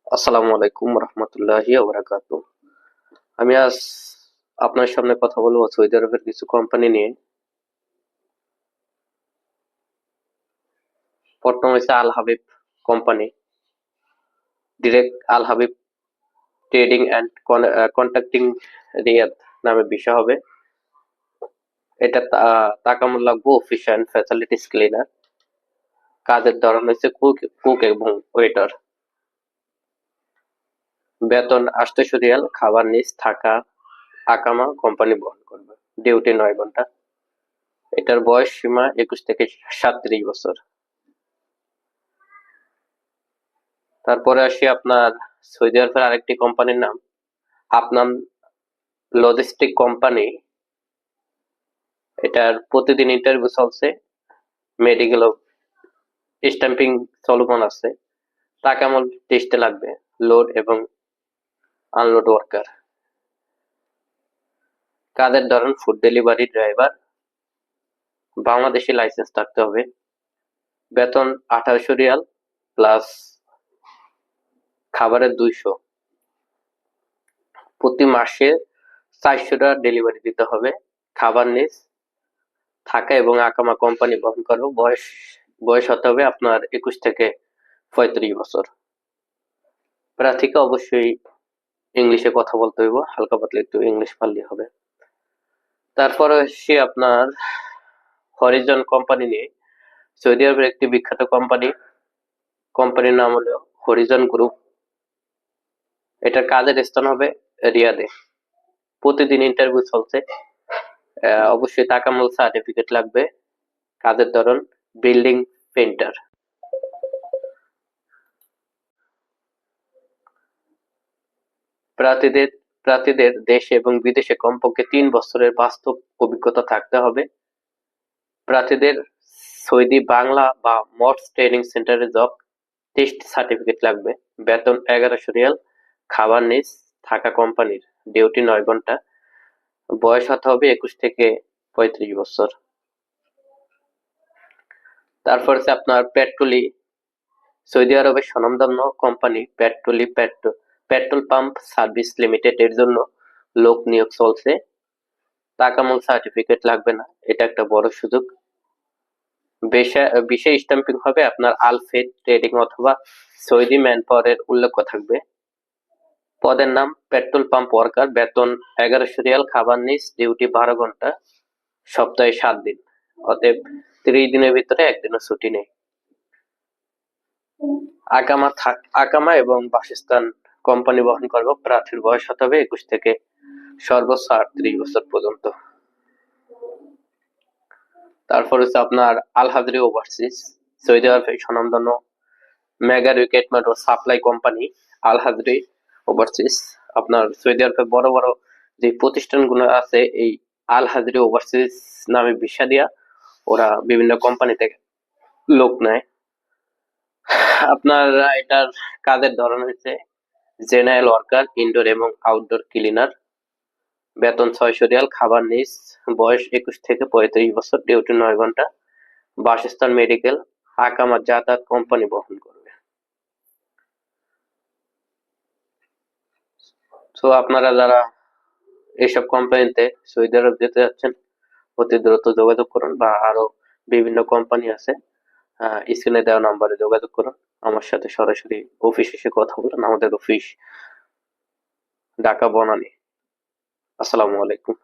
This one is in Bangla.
আসসালামু আলাইকুম রহমতুল্লাহি ওয়া বারাকাতুহু। আমি আজ আপনার সামনে কথা বলবো সৌদি আরবের কিছু কোম্পানি নিয়ে। প্রথম হচ্ছে Al Habib company. Direct Al Habib trading and contracting Riyadh নামে বিষয় হবে। এটা তাকামুল লাগবো অফিস অ্যান্ড ফ্যাসিলিটিস ক্লিনার। কাজের ধরন হচ্ছে কুক কুক এবং ওয়েটার। বেতন ৮৮০ রিয়াল, খাবার নিজ, থাকা, আকামা কোম্পানি বহন করবে। ডিউটি ৯ ঘন্টা। এটার বয়স সীমা ২১ থেকে ৩৭ বছর। তারপরে আসি আপনার সৌদি আরবের আরেকটি কোম্পানির নাম আপনাম লজিস্টিক কোম্পানি। এটার প্রতিদিন ইন্টারভিউ চলছে, মেডিকেল স্ট্যাম্পিং চলমান আছে। টাকা আমল টেস্টে লাগবে, লোড এবং আনলোড ওয়ার্কার। কাজের ধরন food delivery driver, Bangladeshi licence থাকতে হবে। বেতন ১৮০০ রিয়াল প্লাস খাবারের ২০০। প্রতি মাসে ৪০০টা ডেলিভারি দিতে হবে। খাবার নিজ, থাকা এবং আকামা কোম্পানি বহন করবে। বয়স হতে হবে আপনার ২১ থেকে ৩৫ বছর। প্রার্থীকে অবশ্যই ইংলিশে কথা বলতে হইব, হালকা পাতলা একটু ইংলিশ পারলেই হবে। তারপরে সে আপনার হরিজন কোম্পানি নিয়ে। সৌদি আরবের একটি বিখ্যাত কোম্পানির নাম হলো হরিজন গ্রুপ। এটার কাজের স্থান হবে রিয়াদে। প্রতিদিন ইন্টারভিউ চলছে। অবশ্যই তাকামুল সার্টিফিকেট লাগবে। কাজের ধরন বিল্ডিং পেইন্টার। প্রার্থীদের প্রার্থীদের দেশে এবং বিদেশে কমপক্ষে ৩ বছরের বাস্তব অভিজ্ঞতা থাকতে হবে। প্রার্থীদের সৌদি বাংলা বা মডস ট্রেনিং সেন্টারে জব টেস্ট সার্টিফিকেট লাগবে। বেতন ১১০০ রিয়াল, খাবার নিজ, থাকা কোম্পানির, ডিউটি ৯ ঘন্টা। বয়স হতে হবে ২১ থেকে ৩৫ বছর। তারপর হচ্ছে আপনার পেট্রোলি। সৌদি আরবের স্বনামধন্য company petrol pump service limited এর জন্য লোক নিয়োগ চলছে। তাকামুল সার্টিফিকেট লাগবে না, এটা একটা বড় সুযোগ। ভিসা স্ট্যাম্পিং হবে আপনার আলফেড ট্রেডিং অথবা সৌদি ম্যান পাওয়ারের উল্লেখ থাকবে। পদের নাম পেট্রোল পাম্প ওয়ার্কার। বেতন ১১০০ রিয়াল, খাবার নিজ, ডিউটি ১২ ঘন্টা, সপ্তাহে ৭ দিন। অতএব ৩০ দিনের ভিতরে একদিনও ছুটি নেই। আকামা এবং বাসস্থান কোম্পানি বহন করবে। প্রার্থীর বয়স হতে হবে ২১ থেকে সর্বোচ্চ ৩৮ বছর পর্যন্ত। তারপর হচ্ছে আপনার আল হাজরি ওভারসিজ। সৌদি আরবের স্বনামধন্য মেগা রিক্রুটমেন্ট ও সাপ্লাই কোম্পানি আল হাজরি ওভারসিজ। আপনার সৌদি আরবের বড় বড় যে প্রতিষ্ঠানগুলো আছে, এই আল হাজরি ওভারসিজ নামে ভিসা দিয়া ওরা বিভিন্ন কোম্পানি থেকে লোক নেয়। আপনার এটার কাজের ধরন হচ্ছে জেনারেল ওয়ার্কার, ইনডোর এবং আউটডোর ক্লিনার। বেতন ৬০০ রিয়াল, খাবার নিজ, বয়স ২১ থেকে ৩৫ বছর, ডিউটি ৯ ঘন্টা, বাসস্থান মেডিকেল, আকামা যাতায়াত কোম্পানি বহন করবে। তো আপনারা যারা এইসব কোম্পানিতে সৌদি আরব যেতে যাচ্ছেন, অতি দ্রুত যোগাযোগ করুন, বা আরো বিভিন্ন কোম্পানি আছে, স্ক্রিনে দেওয়া নাম্বারে যোগাযোগ করুন। আমার সাথে সরাসরি অফিস এসে কথা বলুন। আমাদের অফিস ঢাকা বনানী। আসসালামু আলাইকুম।